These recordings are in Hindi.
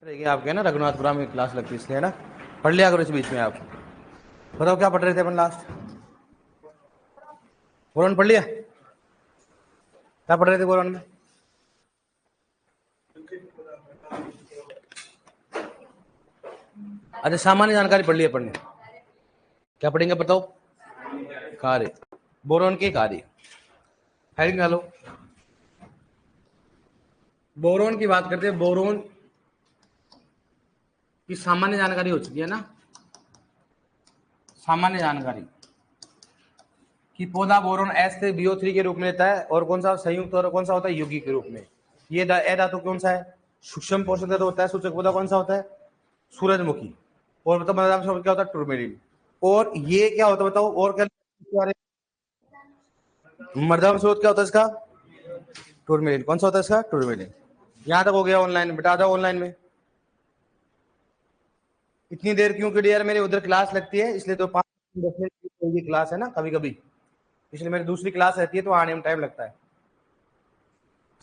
रहेगी आपके ना रघुनाथपुरा में क्लास लगती है इसलिए ना पढ़ लिया करो इस बीच में। आप बताओ क्या पढ़ रहे थे अपन लास्ट? बोरन पढ़ लिया? क्या पढ़ रहे थे बोरन में? अच्छा, सामान्य जानकारी पढ़ लिया पढ़ने। क्या पढ़ेंगे बताओ? कार्य, बोरोन के कार्य। हेडिंग डालो। बोरोन की बात करते हैं। बोरोन की सामान्य जानकारी हो चुकी है ना, सामान्य जानकारी कि पौधा बोरोन एस से BO3 के रूप में लेता है और कौन सा संयुक्त और कौन सा होता है यौगिक के रूप में। ये ए धातु कौन सा है? सूक्ष्म पोषक तत्व होता है। सूचक पौधा कौन सा होता है? सूरजमुखी। और बताओ मध्यम स्रोत क्या होता है? टूरमेरिन। और ये क्या होता है बताओ? और क्या मध्यम स्रोत क्या होता है इसका? टूरमेरिन। कौन सा होता है इसका? टूरमेरिन। यहां तक हो गया ऑनलाइन। बता दो ऑनलाइन में इतनी देर क्यों की यार? मेरी उधर क्लास लगती है इसलिए तो 5-10 मिनट की क्लास है ना कभी कभी, इसलिए मेरी दूसरी क्लास रहती है तो आने में टाइम लगता है।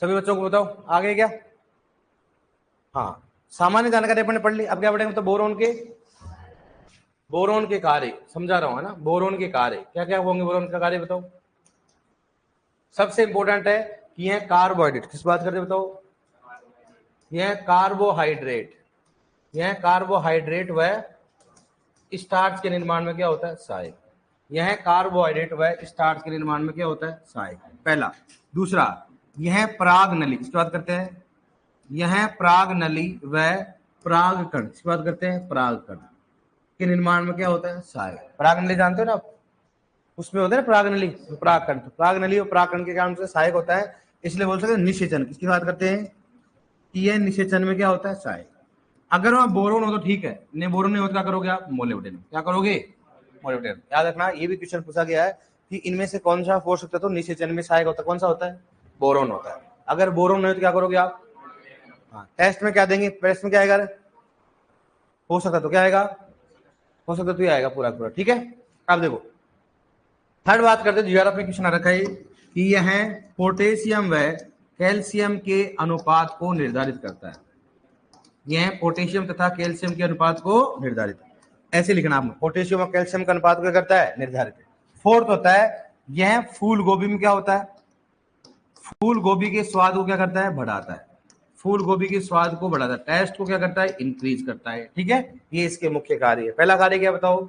सभी बच्चों को बताओ आगे क्या? हाँ, सामान्य जानकारी अपन ने पढ़ ली। अब क्या पढ़ेंगे? तो बोरोन के कार्य समझा रहा हूं है ना। बोरोन के कार्य क्या क्या होंगे? बोरोन का कार्य बताओ। सबसे इंपॉर्टेंट है कि यह कार्बोहाइड्रेट, किस बात करते बताओ? यह कार्बोहाइड्रेट, यह कार्बोहाइड्रेट व स्टार्च के निर्माण में क्या होता है? सहायक। यह कार्बोहाइड्रेट व स्टार्च के निर्माण में क्या होता है? सहायक, पहला। दूसरा, यह पराग नली, किस बात करते हैं? यह पराग नली व परागकण, किस बात करते हैं? परागकण के निर्माण में क्या होता है? सहायक। पराग नली जानते हो ना आप? उसमें होता है ना पराग नली, परागकण। तो पराग नली और परागकण के कारण से सहायक होता है, इसलिए बोल सकते हैं निषेचन। किसकी बात करते हैं? कि यह निषेचन में क्या होता है? सहायक। अगर वहां बोरोन हो तो ठीक है, नहीं बोरोन नहीं हो तो क्या करोगे आप? मोलिब्डेनम। क्या करोगे? मोलिब्डेनम। याद रखना, ये भी क्वेश्चन पूछा गया है कि इनमें से कौन सा पोषक तत्व निषेचन में सहायक होता है? कौन सा होता है? बोरोन होता है। अगर बोरोन नहीं हो तो क्या करोगे आप? हाँ, टेस्ट में क्या देंगे? टेस्ट में क्या आएगा? पोषक तत्व क्या आएगा? पोषक तत्व आएगा पूरा पूरा। ठीक है, अब देखो थर्ड बात करते हैं। जीआरएफ में क्वेश्चन आ रखा है कि यह पोटेशियम व कैल्शियम के अनुपात को निर्धारित करता है। यह पोटेशियम तथा कैल्शियम के अनुपात को निर्धारित, ऐसे लिखना आपने। पोटेशियम और कैल्शियम का अनुपात क्या करता है? निर्धारित। फोर्थ होता है, यह फूल गोभी में क्या होता है? फूल गोभी के स्वाद को क्या करता है? बढ़ाता है। फूल गोभी के स्वाद को बढ़ाता है। टेस्ट को क्या करता है? इंक्रीज करता है। ठीक है, ये इसके मुख्य कार्य है। पहला कार्य क्या बताओ?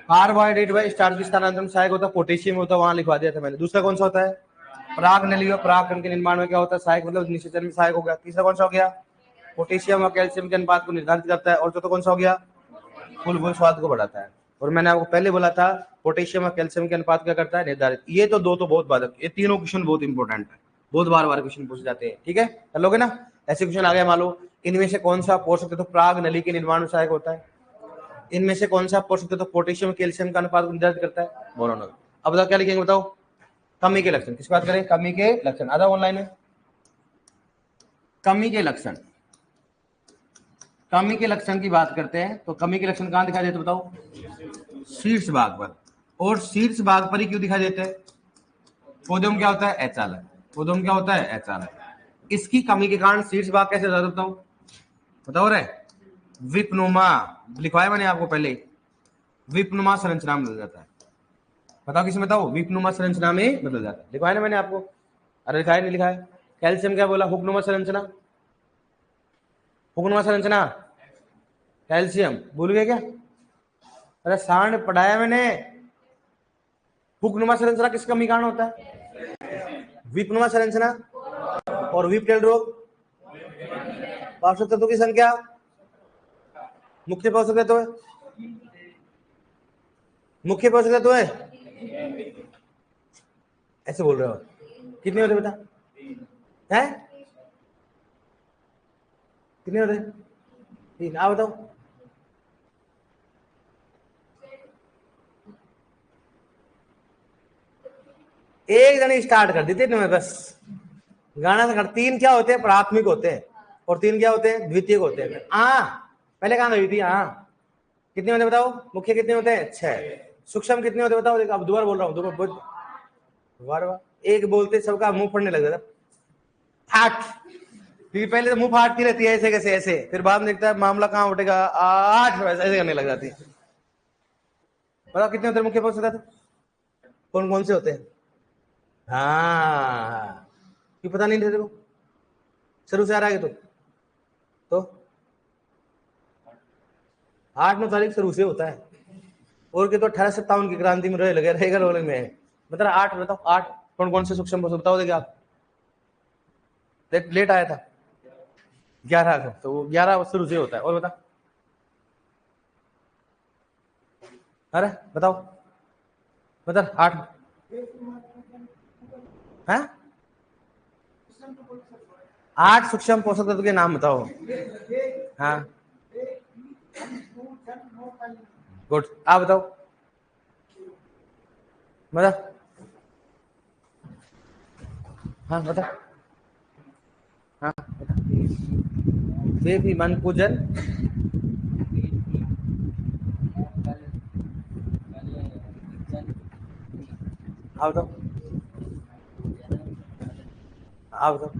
कार्बोहाइड्रेट व स्टार्च की स्थानांतरण में सहायक होता है। पोटेशियम होता है, वहां लिखवा दिया था मैंने। दूसरा कौन सा होता है? पराग नली और परागकण के निर्माण में क्या होता है? सहायक, मतलब निषेचन में सहायक हो गया। तीसरा कौन सा हो गया? पोटेशियम और कैल्शियम के अनुपात को निर्धारित करता है। और चौथा कौन सा हो गया? फूल स्वाद को बढ़ाता है। और मैंने आपको पहले बोला था पोटेशियम और कैल्शियम के अनुपात क्या करता है? निर्धारित। ये तो दो तो बहुत बाधक, ये तीनों क्वेश्चन बहुत इंपॉर्टेंट है, बहुत बार बार क्वेश्चन पूछे जाते हैं। ठीक है, कर लोगे ना? ऐसे क्वेश्चन आ गया, मान लो इनमें से कौन सा पोषक तत्व पराग नली के निर्माण में सहायक होता है? इनमें से कौन सा पोषक तत्व पोटेशियम कैल्शियम का अनुपात को निर्धारित करता है? बोरोन। अब बताओ क्या लिखेंगे? बताओ कमी के लक्षण, किस बात करें? कमी के लक्षण। आधा ऑनलाइन में कमी के लक्षण, कमी के लक्षण की बात करते हैं तो कमी के लक्षण कहां दिखाई देते बताओ? शीर्ष भाग पर। और शीर्ष भाग पर ही क्यों दिखाई देते हैं? पौधों में क्या होता है? अचालक। पौधों में क्या होता है? अचालक। इसकी कमी के कारण शीर्ष भाग कैसे होता है बताओ? बताओ रे। विपनुमा, लिखवाया मैंने आपको पहले, विपनुमा संरचना में बदल जाता है। बताओ किसमें? बताओ विपनुमा संरचना में बदल जाता है। लिखवाया ना मैंने आपको? अरे लिखाया नहीं लिखाया? कैल्शियम क्या बोला? हुकनुमा संरचना, हुकनुमा संरचना कैल्शियम भूल गए क्या? अरे सांड पढ़ाया मैंने। हुकनुमा संरचना किस कमी कारण होता है? विपनुमा संरचना और विपटेल रोग। पोषक तत्वों की संख्या, मुख्य पोषक तत्व है, मुख्य पोषक तत्व है, ऐसे बोल रहे हो? कितने होते बेटा? हैं कितने होते? तीन। आप बताओ। एक जने स्टार्ट कर देते तुम्हें बस गाना तो कर। तीन क्या होते हैं? प्राथमिक होते हैं। और तीन क्या होते हैं? द्वितीय होते हैं। पहले कहां गई थी? कितने होते बताओ? मुख्य कितने होते हैं? 6। सूक्ष्म कितने होते बताओ? देखो अब दोबारा बोल रहा हूँ, दोबारा एक बोलते सबका मुंह पड़ने लग जाता। 8। क्योंकि पहले तो मुंह फाड़ती रहती है ऐसे कैसे ऐसे, फिर बाद में देखता है मामला कहाँ उठेगा, 8 ऐसे करने लग जाती है। बताओ कितने होते हैं मुख्य पोषक तत्व, कौन कौन से होते हैं? हाँ, क्यों पता नहीं तेरे को, शुरू से आ रहा है तो 8-9 तारीख शुरू से होता है, और के तो 1857 की क्रांति में रहे लगे रहेगा रोलिंग में। मतलब 8 बताओ, 8 कौन कौन से सूक्ष्म पोषक बताओ, देखिए आप लेट आया था 11 का, तो वो 11 शुरू से होता है। और बता, अरे बताओ, बता 8 है, 8 सूक्ष्म पोषक तत्व के नाम बताओ। हाँ गुड, आप बताओ, बता। हाँ बता, हाँ बता। वे भी मन पूजन, आप बताओ, आप बताओ।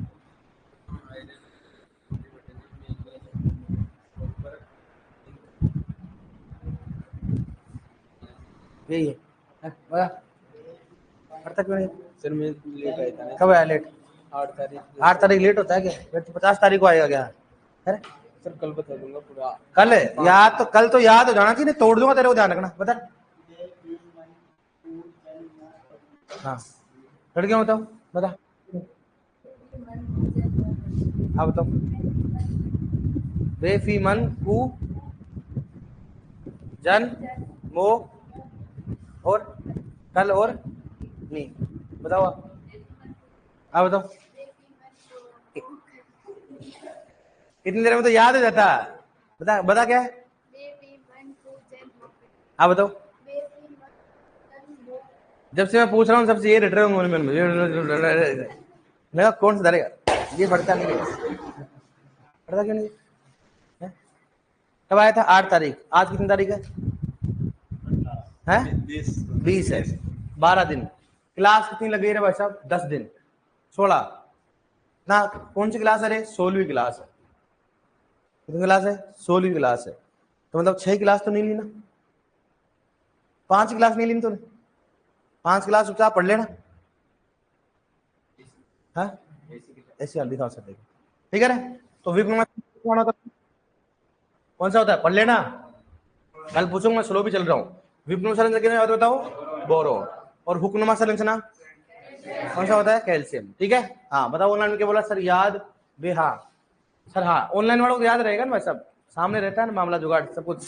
यही है, बता। पढ़ता क्यों नहीं? सर मैं लेट आया था। कब आया लेट? 8 तारीख। 8 तारीख लेट होता है क्या? फिर तो 50 तारीख को आएगा क्या? अरे सर कल बता दूंगा पूरा। कल है याद, तो कल तो याद हो जाना चाहिए, तोड़ दूंगा तेरे को, ध्यान रखना। बता, हाँ लड़कियां बताओ, बता, हाँ बताओ। बेफी मन कु जन मो और कल और नी, बताओ आप बताओ। इतनी देर में तो याद हो जाता। बता बता क्या है, आप बताओ। जब से मैं पूछ रहा हूँ सबसे ये रट रहे होंगे मैं कौन सा डरेगा, ये पढ़ता नहीं है, पढ़ता क्यों नहीं है? कब आया था? 8 तारीख। आज कितनी तारीख है? 20 है, 12 दिन। क्लास कितनी लगी रे भाई साहब? 10 दिन, 16 ना। कौन सी क्लास है रे? 16वीं क्लास है। कितनी क्लास है? 16वीं क्लास है, तो मतलब 6 क्लास तो नहीं ली ना, 5 क्लास नहीं ली तूने, 5 क्लास चुपचाप पढ़ लेना। हाँ ऐसी हाल दिखा सकते, ठीक है ना? तो कौन होता है, कौन सा होता है, पढ़ लेना। कल पूछूंगा, मैं स्लो भी चल रहा हूँ। विपनुमा संरचना बताओ, बोरोन। और हुकनुमा संरचना कौन सा होता है? कैल्शियम, ठीक है। हाँ बताओ, ऑनलाइन में क्या बोला सर? याद बे, हाँ सर, हाँ ऑनलाइन वालों को याद रहेगा ना, सब सामने रहता है ना मामला जुगाड़ सब कुछ,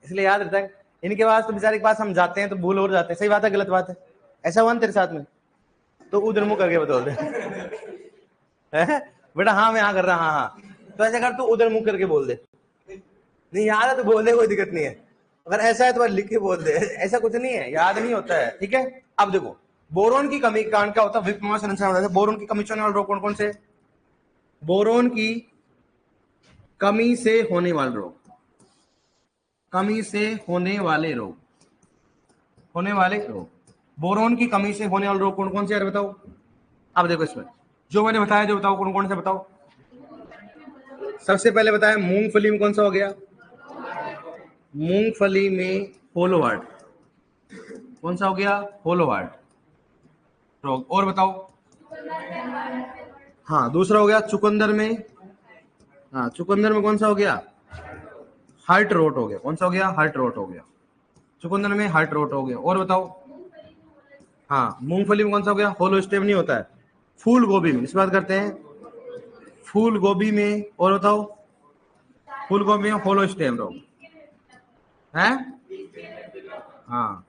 इसलिए याद रहता है। इनके पास तो बेचारे के पास हम जाते हैं तो भूल हो जाते हैं। सही बात है, गलत बात है? ऐसा हुआ ना तेरे साथ में? तो उधर मुंह करके बता दे बेटा, हाँ मैं हाँ कर रहा, हाँ हाँ, तो ऐसा कर, तू उधर मुंह करके बोल दे। नहीं याद है तो बोल दे, कोई दिक्कत नहीं है। अगर ऐसा है तो लिख के बोल दे, ऐसा कुछ नहीं है, याद नहीं होता है, ठीक है। अब देखो, बोरोन की कमी कारण क्या होता है? बोरोन की कमी से होने वाले रोग कौन कौन से? बोरोन की कमी से होने वाले रोग, कमी से होने वाले रोग, होने वाले रोग, बोरोन की कमी से होने वाले रोग कौन कौन से यार बताओ। अब देखो इसमें जो मैंने बताया, जो बताओ कौन कौन से बताओ। सबसे पहले बताया मूंगफली में कौन सा हो गया? मूंगफली में होलो हार्ट, कौन सा हो गया? होलो हार्ट रोग। और बताओ, हाँ दूसरा हो गया चुकंदर में, हाँ चुकंदर में कौन सा हो गया? हार्ट रोट हो गया। कौन सा हो गया? हार्ट रोट हो गया, चुकंदर में हार्ट रोट हो गया। और बताओ, हाँ मूंगफली में कौन सा हो गया? होलो स्टेम नहीं होता है। फूल गोभी में, इस बात करते हैं, फूल गोभी में। और बताओ, फूल गोभी में होलो स्टेम रोग है, हाँ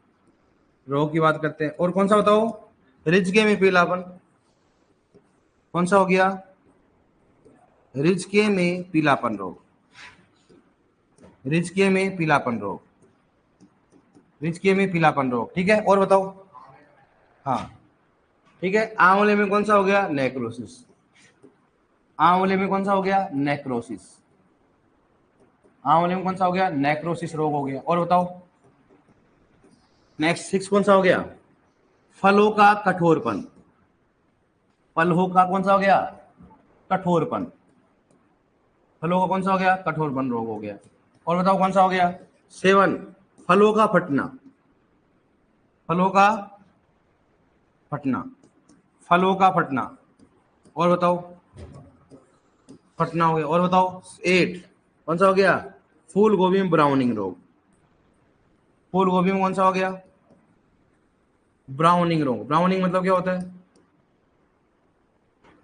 रोग की बात करते हैं। और कौन सा बताओ? रिजके में पीलापन, कौन सा हो गया? रिजके में पीलापन रोग, रिजके में पीलापन रोग, रिजके में पीलापन रोग, ठीक है। और बताओ, हाँ ठीक है। आंवले में कौन सा हो गया? नेक्रोसिस, आंवले में कौन सा हो गया? नेक्रोसिस, आंवले में कौन सा हो गया? नेक्रोसिस रोग हो गया। और बताओ, नेक्स्ट 6 कौन सा हो गया? फलों का कठोरपन, फलों का कौन सा हो गया? कठोरपन, फलों का कौन सा हो गया, कठोरपन रोग हो गया। और बताओ कौन सा हो गया, 7 फलों का फटना, फलों का फटना, फलों का फटना। और बताओ फटना हो गया। और बताओ 8 कौन सा हो गया, फूल गोभी में ब्राउनिंग रोग, फूल गोभी में कौन सा हो गया, ब्राउनिंग रोग। ब्राउनिंग मतलब क्या होता है,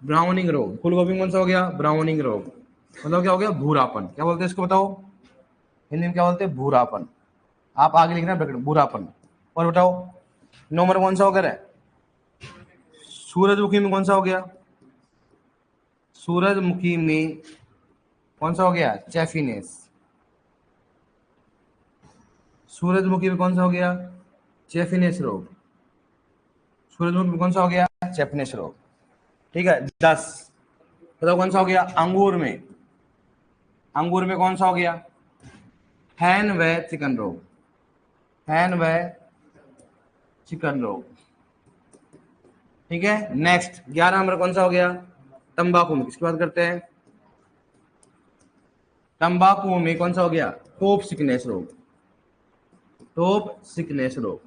ब्राउनिंग रोग, फूल गोभी में कौन सा हो गया, ब्राउनिंग रोग, मतलब क्या हो गया, भूरापन। क्या बोलते हैं इसको बताओ, हिंदी में क्या बोलते हैं, भूरापन। आप आगे लिखना ब्रैकेट भूरापन। और बताओ 9 नंबर कौन सा हो गया, सूरजमुखी में कौन सा हो गया, सूरजमुखी में कौन सा हो गया, चैफिनेस, सूरजमुखी में कौन सा हो गया, चैफिनेस रोग, सूरजमुखी में कौन सा हो गया, चैफिनेस रोग। ठीक है। 10 बताओ कौन सा हो गया, अंगूर में, अंगूर में कौन सा हो गया, हैन व चिकन रोग, हैन व चिकन रोग। ठीक है। नेक्स्ट 11 नंबर कौन सा हो गया, तंबाकू में, किसकी बात करते हैं, तंबाकू में कौन सा हो गया, टोप सिकनेस रोग, टोप सिकनेस रोग,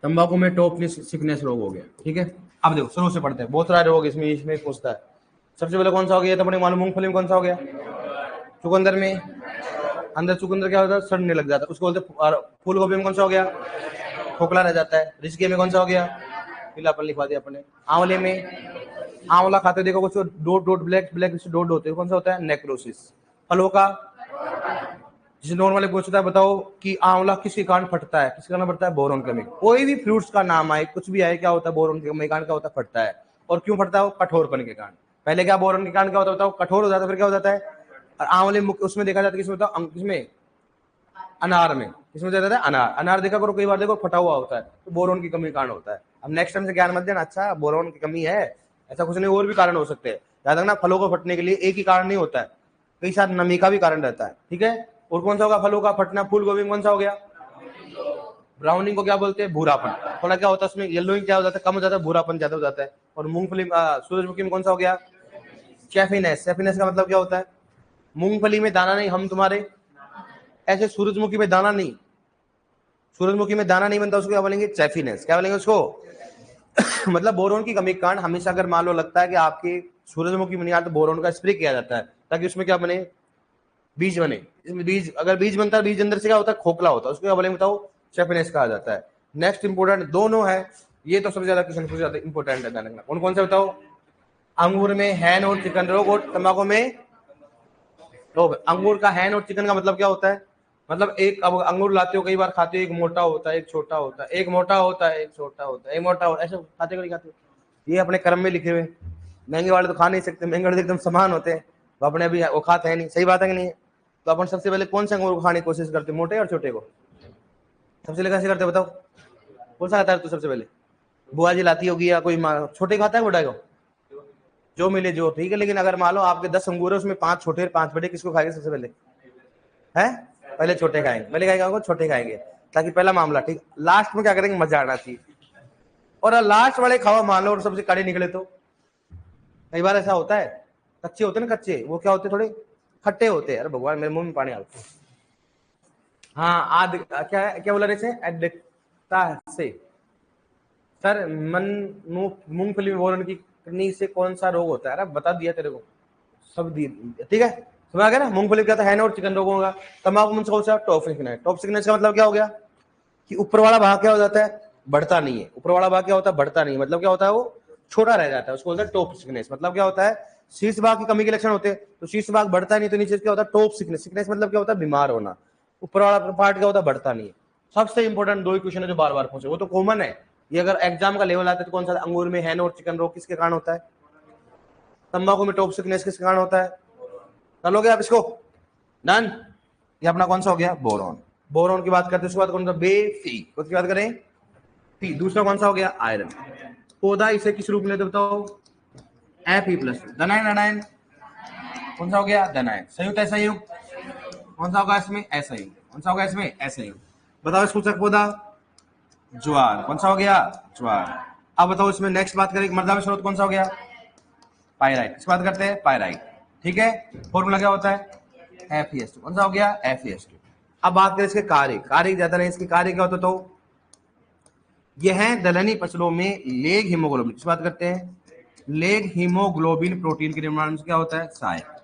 तंबाकू में टोप सिकनेस रोग हो गया। ठीक है। अब देखो शुरू से पढ़ते हैं, बहुत सारे रोग इसमें पूछता है। सबसे पहले कौन सा हो गया, तो अपने मालूम, मूंगफली में कौन सा हो गया, चुकंदर में, अंदर चुकंदर क्या होता है, सड़ने लग जाता है, उसको बोलते हैं। फूल गोभी में कौन सा हो गया, खोखला रह जाता है। रिश्के में कौन सा हो गया, पीलापन लिखवा दिया अपने। आंवले में, आंवला खाते देखो कुछ dot dot black black dot होते हैं, कौन सा होता है, नेक्रोसिस। फलों का, जिसे नॉर्मली पूछता है बताओ कि आंवला किसके कारण फटता है, किसके कारण फटता है, बोरोन कमी। कोई भी फ्रूट्स का नाम आए, कुछ भी आए, क्या होता है, बोरोन के कारण क्या होता है, फटता है। और क्यों फटता है, वो कठोरपन के कारण। पहले क्या बोरोन के कारण क्या होता है बताओ, कठोर हो जाता है, फिर क्या हो जाता है। और आंवले उसमें देखा जाता है किसमें बताओ, किसमें, अनार में, किसमें जाता है, अनार। अनार देखा करो कई बार देखो फटा हुआ होता है, तो बोरोन की कमी के कारण होता है। अब नेक्स्ट टाइम से ज्ञान मत देना, अच्छा बोरोन की कमी है, ऐसा कुछ नहीं, और भी कारण हो सकते हैं। याद रखना, फलों को फटने के लिए एक ही कारण नहीं होता है, कई सारे नमी का भी कारण रहता है। ठीक है। और कौन सा होगा, फलों का फटना, फूल गोभी में कौन सा हो गया, ब्राउनिंग को क्या बोलते हैं, भूरापन। थोड़ा क्या होता है उसमें, येलोइंग क्या हो जाता है, कम हो जाता है, भूरापन ज्यादा हो जाता है। और मूंगफली, सूरजमुखी में कौन सा हो गया, चैफिनेस। चैफिनेस का मतलब क्या होता है, मूंगफली में दाना नहीं, हम तुम्हारे ऐसे सूरजमुखी में दाना नहीं, सूरजमुखी में दाना नहीं बनता, उसको क्या बोलेंगे, चैफिनेस। क्या बोलेंगे उसको मतलब बोरोन की कमी के कारण हमेशा अगर मान लो लगता है कि आपके सूरजमुखी में नहीं आता, तो बोरोन का स्प्रे किया जाता है, ताकि उसमें क्या बने, बीज बने। इसमें बीज, अगर बीज बनता है, बीज अंदर से क्या होता है, खोखला होता है, उसको क्या बोलेंगे बताओ, चैफिनेस कहा जाता है। नेक्स्ट इंपोर्टेंट दोनों है, ये तो सबसे ज्यादा क्वेश्चन सबसे ज्यादा इंपोर्टेंट है, ध्यान रखना। कौन से बताओ, अंगूर में हैन और चिकन रोग, और तंबाकू में रोग। अंगूर का हैन और चिकन का मतलब क्या होता है, मतलब एक, अब अंगूर लाते हो कई बार खाते हो, एक मोटा होता है, एक छोटा होता है, एक मोटा होता है, एक छोटा होता है, एक मोटा होता है, ऐसे खाते हो नहीं खाते हो, ये अपने कर्म में लिखे हुए। महंगे वाले तो खा नहीं सकते, महंगे वाले एकदम समान होते हैं, वो अपने अभी वो खाते हैं नहीं, सही बात है कि नहीं। तो अपन सबसे पहले कौन से अंगूर को खाने की कोशिश करते, मोटे और छोटे को, सबसे पहले कैसे करते बताओ, कौन सा खाता है तू सबसे पहले, बुआ जी लाती होगी, या कोई छोटे खाता है मोटा को, जो मिले जो, ठीक है। लेकिन अगर मान लो आपके 10 अंगूर है, उसमें 5 छोटे 5 बड़े, किसको खाएंगे सबसे पहले, है, पहले छोटे खाएंगे, पहले खाएंगे छोटे खाएंगे, ताकि पहला मामला ठीक। लास्ट में क्या करेंगे, मजा आना चाहिए। और लास्ट वाले खाओ मान लो और सबसे कड़े निकले तो, कई बार ऐसा होता है, कच्चे होते ना, कच्चे वो क्या होते, थोड़े खट्टे होते हैं। अरे भगवान, मेरे मुंह में पानी आता है। हाँ, आद क्या है, क्या बोला रहे अध्यक्षता से, सर मन मूंगफली में बोरन की कमी से कौन सा रोग होता है, अरे बता दिया तेरे को, सब दिए। ठीक है, समझ आ गया ना। मूंगफली क्या था, हैन और चिकन रोग होगा। तंबाकू में कौन सा, टॉप सिकनेस। टॉप सिकनेस का मतलब क्या हो गया, कि ऊपर वाला भाग क्या हो जाता है, बढ़ता नहीं है। ऊपर वाला भाग क्या होता है, बढ़ता नहीं है, मतलब क्या होता है, वो छोटा रह जाता है, उसको बोलते हैं टॉप सिकनेस। मतलब क्या होता है, शीर्ष भाग की कमी के लक्षण होते हैं, तो शीर्ष भाग बढ़ता नहीं, तो नीचे क्या होता है, टॉप सिकनेस। सिकनेस मतलब क्या होता है, बीमार होना। ऊपर वाला पार्ट क्या होता है, बढ़ता नहीं है। सबसे इंपॉर्टेंट 2 ही क्वेश्चन है जो बार बार पूछे, वो तो कॉमन है, ये अगर एग्जाम का लेवल आता है तो कौन सा, अंगूर में हैन और चिकन रोग किसके कारण होता है, तंबाकू में टॉप सिकनेस किसके कारण होता है। कर लोगे आप इसको, डन। ये अपना कौन सा हो गया, बोरॉन। बोरॉन की बात करते हैं, उसके बाद कौन सा, बेफी, उसकी बात करें पी। दूसरा कौन सा हो गया, आयरन। पौधा इसे किस रूप में लेते बताओ, Fe प्लस। धनायन, अनायन कौन सा हो गया, धनायन। संयुक्त असंयुक्त कौन सा होगा इसमें, असंयुक्त। कौन सा होगा इसमें, असंयुक्त। बताओ सूचक पौधा, ज्वार। कौन सा हो गया, ज्वार। अब बताओ इसमें नेक्स्ट बात करें, मृदा में स्रोत कौन सा हो गया, पायराइट। किस बात करते हैं? पायराइट। ठीक है, फॉर्मूला क्या होता है? FeS2। कौन सा हो गया? FeS2। अब बात करें इसके कार्य, कार्य ज्यादा नहीं, इसके कार्य क्या होता है? तो यह दलहनी फसलों में लेग हीमोग्लोबिन, किस बात करते हैं? लेग हीमोग्लोबिन प्रोटीन के निर्माण में क्या होता है? सहायक।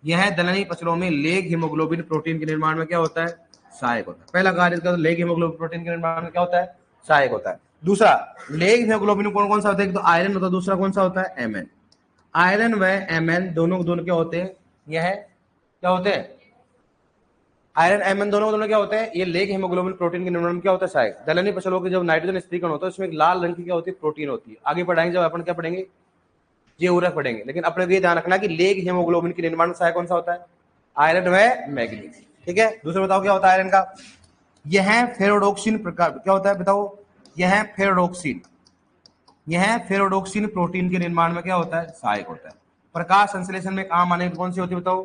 यह दलहनी फसलों में लेग हीमोग्लोबिन प्रोटीन के निर्माण में क्या होता है? सहायक होता है। पहला कार्य इसका लेग हीमोग्लोबिन प्रोटीन के निर्माण में क्या होता है? सहायक होता है। दूसरा, लेग हीमोग्लोबिन कौन कौन सा होता है? एक तो आयरन होता है, दूसरा कौन सा होता है? Mn। आयरन व Mn दोनों क्या होते हैं? यह क्या होते हैं? आयरन Mn दोनों क्या होते हैं? ये लेग हीमोग्लोबिन प्रोटीन के निर्माण में क्या होता है? सहायक। दलहनी फसलों के जब नाइट्रोजन स्थिरीकरण होता है उसमें एक लाल रंग की क्या होती है? प्रोटीन होती है। आगे पढ़ाएंगे जब अपन क्या पढ़ेंगे? ये उर्वरक पढ़ेंगे, लेकिन अपने को ये ध्यान रखना कि लेग हीमोग्लोबिन के निर्माण में सहायक कौन सा होता है? आयरन व मैग्नीज। ठीक है, दूसरा बताओ क्या होता है आयरन का? यह फेरोडोक्सिन प्रकार क्या होता है? बताओ। यह फेरोडोक्सिन प्रोटीन के निर्माण में क्या होता है? सहायक होता है। प्रकाश संश्लेषण में काम आने कौन सी होती है? बताओ।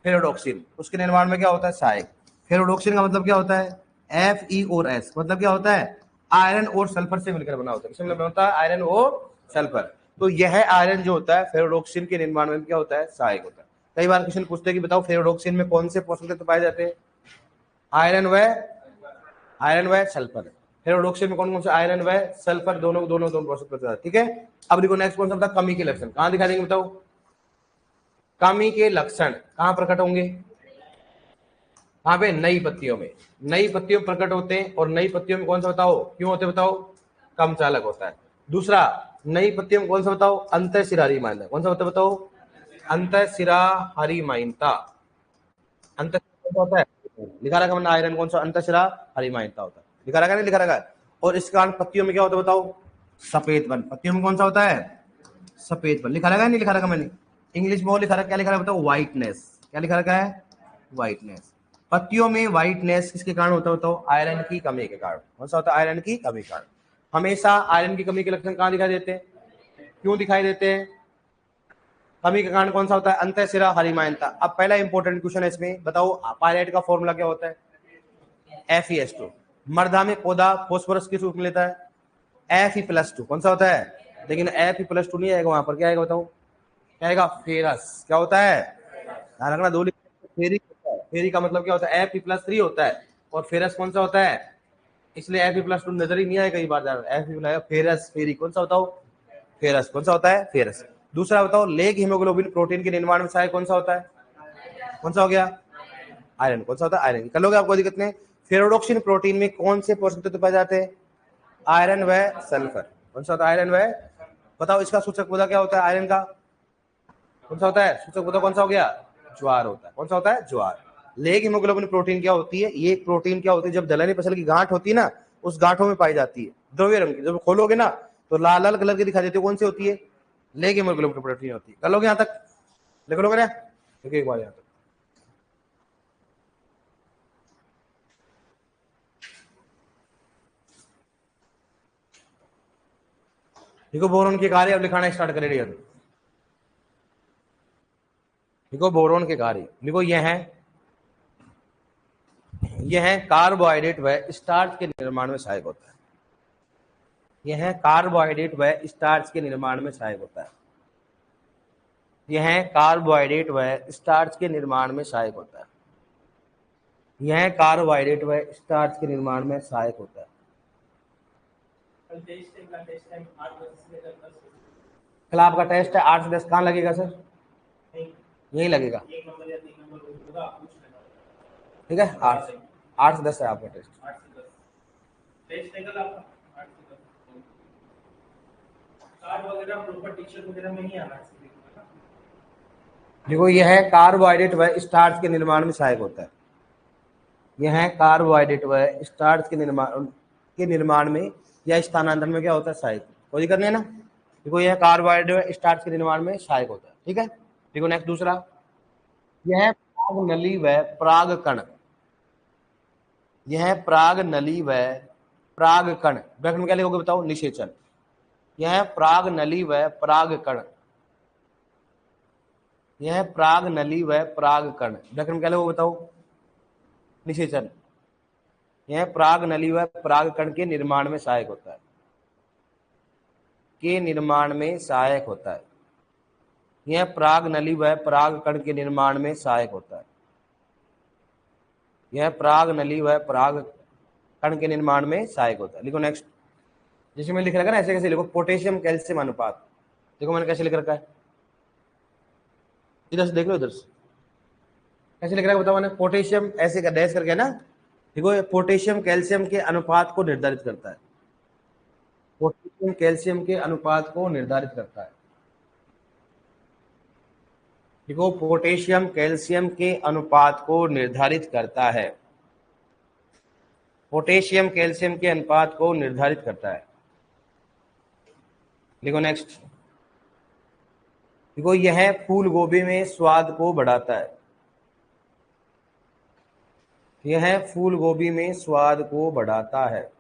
फेरोडोक्सिन, उसके निर्माण में क्या होता है? सहायक। फेरोडोक्सिन का मतलब क्या होता है? Fe और S, मतलब क्या होता है? आयरन और सल्फर से मिलकर बना होता है। किससे मिलकर होता है? आयरन और सल्फर। तो यह आयरन जो होता है फेरोडोक्सिन के निर्माण में क्या होता है? सहायक होता है। कई बार क्वेश्चन पूछते हैं कि बताओ फेरोडोक्सिन में कौन से पोषक तत्व पाए जाते हैं? आयरन व सल्फर। फेरोडोक्सिन में कौन कौन से? आयरन व सल्फर दोनों पोषक तत्व। ठीक है, अब देखो नेक्स्ट कौन सा था? कमी के लक्षण। कहां दिखा देंगे? बताओ। कमी के लक्षण कहां प्रकट होंगे? कहां पे? नई पत्तियों में। नई पत्तियों में प्रकट होते हैं, और नई पत्तियों में कौन सा बताओ? क्यों होते बताओ? कम चालक होता है। दूसरा, नई पत्तियों में कौन सा बताओ? अंतःशिरा हरिमाइनता। कौन सा होता है बताओ? अंतःशिरा हरिमाइनता। अंतःशिरा होता है, लिखा रखा मैंने आयरन कौन सा? अंतःशिरा हरिमाइनता होता है। लिखा रखा नहीं लिखा रखा? और इस कारण पत्तियों में क्या होता है बताओ? सफेद बन। पत्तियों में कौन सा होता है? सफेद बन। लिखा रखा नहीं लिखा रखा मैंने? इंग्लिश में लिखा रखा, क्या लिखा रखा बताओ? व्हाइटनेस। क्या लिखा रखा है? व्हाइटनेस। पत्तियों में व्हाइटनेस किसके कारण होता है बताओ? आयरन की कमी के कारण। कौन सा होता है? आयरन की कमी के कारण। हमेशा आयरन की कमी के लक्षण कहां दिखाई देते हैं? क्यों दिखाई देते हैं? कमी के कारण कौन सा होता है? अंतःशिरा हरिमाइनता। अब पहला इंपॉर्टेंट क्वेश्चन है इसमें, बताओ पायराइट का फॉर्मूला क्या होता है? FeS2। मर्दा में पौधा फोस्फोरस किस रूप में लेता है? Fe+2। कौन सा होता है? लेकिन Fe+2 नहीं आएगा वहां पर, क्या आएगा बताओ? क्या आएगा? फेरस। क्या होता है? ध्यान रखना, दो फेरी होता है। फेरी का मतलब क्या होता है? Fe+3 होता है, और फेरस कौन सा होता है? इसलिए Fe+2 नजर ही नहीं आएगा कई बार। Fe फेरस फेरी कौन सा बताओ? फेरस। कौन सा होता है? फेरस। दूसरा बताओ, लेग हीमोग्लोबिन प्रोटीन के निर्माण में सहायक कौन सा होता है? कौन सा हो गया? आयरन। कौन सा होता है? आयरन। कर लोगे, आपको दिक्कत नहीं। फेरोडोक्सिन प्रोटीन में कौन से पोषक तत्व पाए जाते हैं? आयरन व सल्फर। कौन सा होता है? आयरन व। बताओ इसका सूचक पौधा क्या होता है आयरन का? कौन सा होता है? सूचक पौधा कौन सा हो गया? ज्वार होता है। कौन सा होता है? ज्वार। लेग हीमोग्लोबिन प्रोटीन क्या होती है? ये प्रोटीन क्या होती है? जब दलहनी फसल की गांठ होती है ना, उस गांठों में पाई जाती है, द्रव्य रंग की। जब खोलोगे ना तो लाल लाल कलर की दिखाई देती है। कौन सी होती है? लेग हीमोग्लोबिन प्रोटीन होती है। कर लोगे यहां तक? लिख लोगे ना? देखिए एक बार यहां तक। देखो बोरोन के कार्य अब लिखाना स्टार्ट करें। देखो बोरोन के कार्य, देखो यह है कार्बोहाइड्रेट व स्टार्च के निर्माण में सहायक होता है। यह कार्बोहाइड्रेट व स्टार्च के निर्माण में सहायक होता है। यह कार्बोहाइड्रेट व स्टार्च के निर्माण में सहायक होता है। यह कार्बोहाइड्रेट व स्टार्च के निर्माण में सहायक होता है। कल आपका टेस्ट है 8 से 10। कहाँ लगेगा सर? यही लगेगा। ठीक है, 8 से 10 है आपका टेस्ट। देखो यह कार्बोहाइड्रेट व स्टार्च के निर्माण में सहायक होता है। यह कार्बोहाइड्रेट व स्टार्च के निर्माण में या स्थानांतरण में क्या होता है? सहायक। कोई दिक्कत नहीं है ना? देखो यह कार्बोहाइड्रेट व स्टार्च के निर्माण में सहायक होता है। ठीक है, देखो नेक्स्ट दूसरा, यह प्राग नली व प्राग कण। यह प्राग नली व प्राग कण, ब्रैकेट में क्या लिखोगे बताओ? निषेचन। यह प्राग नली व प्राग कण। यह प्राग नली व प्राग कण, ब्रैकेट में क्या लिखोगे बताओ? निषेचन। यह प्राग नली व प्राग कण के निर्माण में सहायक होता है। के निर्माण में सहायक होता है। यह पराग नली व पराग कण के निर्माण में सहायक होता है। यह पराग नली व पराग कण के निर्माण में सहायक होता है। लिखो नेक्स्ट, जिसमें लिख रखा है ना ऐसे कैसे लिखो, पोटेशियम कैल्शियम अनुपात। देखो मैंने कैसे लिख रखा है, इधर से देख लो, इधर से कैसे लिख रखा है बताओ मैंने, पोटेशियम ऐसे का डैश करके ना, देखो पोटेशियम कैल्शियम के अनुपात को निर्धारित करता है। पोटेशियम कैल्शियम के अनुपात को निर्धारित करता है। देखो पोटेशियम कैल्शियम के अनुपात को निर्धारित करता है। पोटेशियम कैल्शियम के अनुपात को निर्धारित करता है। देखो नेक्स्ट, देखो यह फूल गोभी में स्वाद को बढ़ाता है। यह फूल गोभी में स्वाद को बढ़ाता है।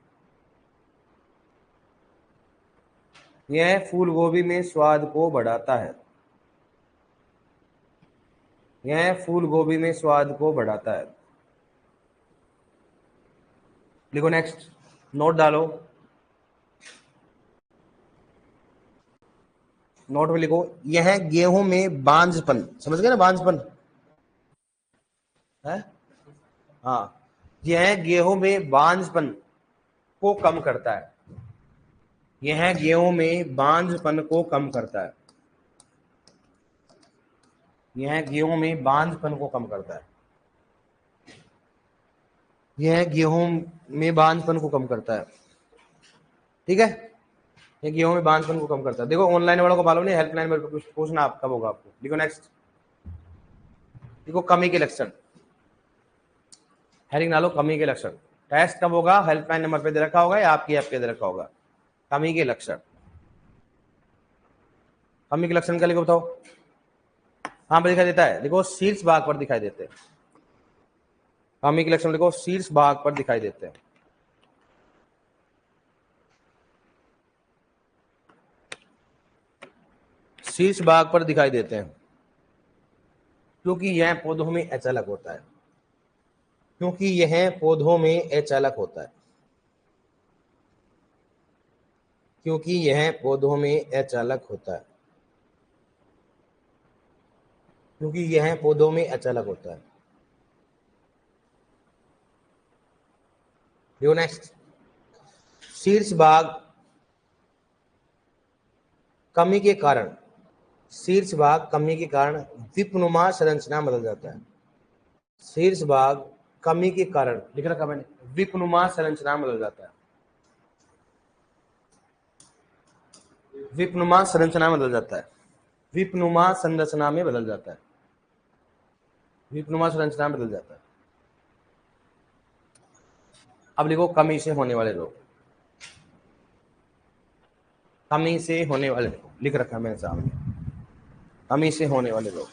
यह फूल गोभी में स्वाद को बढ़ाता है। यह फूल गोभी में स्वाद को बढ़ाता है। लिखो नेक्स्ट, नोट डालो, नोट में लिखो, यह गेहूं में बांझपन, समझ गए ना बांझपन है, हाँ, यह गेहूं में बांझपन को कम करता है। यह गेहूं में बांझपन को कम करता है। यह गेहूं में बांझपन को कम करता है। यह गेहूं में बांझपन को कम करता है। ठीक है, ये गेहूं में बांझपन को कम करता है। देखो ऑनलाइन वालों को मालूम नहीं, हेल्पलाइन में कुछ पूछना आप कब होगा आपको। देखो नेक्स्ट, देखो कमी के लक्षण, हेडिंग डालो कमी के लक्षण। टेस्ट कब होगा, हेल्पलाइन नंबर पे दे रखा होगा या आपकी ऐप पे दे रखा होगा। कमी के लक्षण, कमी के लक्षण क्या लिखो बताओ। हाँ पर दिखाई देता है, देखो शीर्ष भाग पर दिखाई देते हैं। कमी के लक्षण देखो शीर्ष भाग पर दिखाई देते हैं। शीर्ष भाग पर दिखाई देते हैं, क्योंकि यह पौधों में अचालक होता है। क्योंकि यह पौधों में अचालक होता है। क्योंकि यह पौधों में अचालक होता है। क्योंकि यह पौधों में अचालक होता है। देखो नेक्स्ट, शीर्ष भाग कमी के कारण, शीर्ष भाग कमी के कारण विपनुमा संरचना बदल जाता है। शीर्ष भाग कमी के कारण, लिख रखा मैंने, विपनुमा संरचना बदल जाता है। विपनुमा संरचना में बदल जाता है। विपनुमा संरचना में बदल जाता है। विपनुमा संरचना में बदल जाता है। अब लिखो कमी से होने वाले रोग। कमी से होने वाले रोग लिख रखा है मेरे सामने, कमी से होने वाले रोग।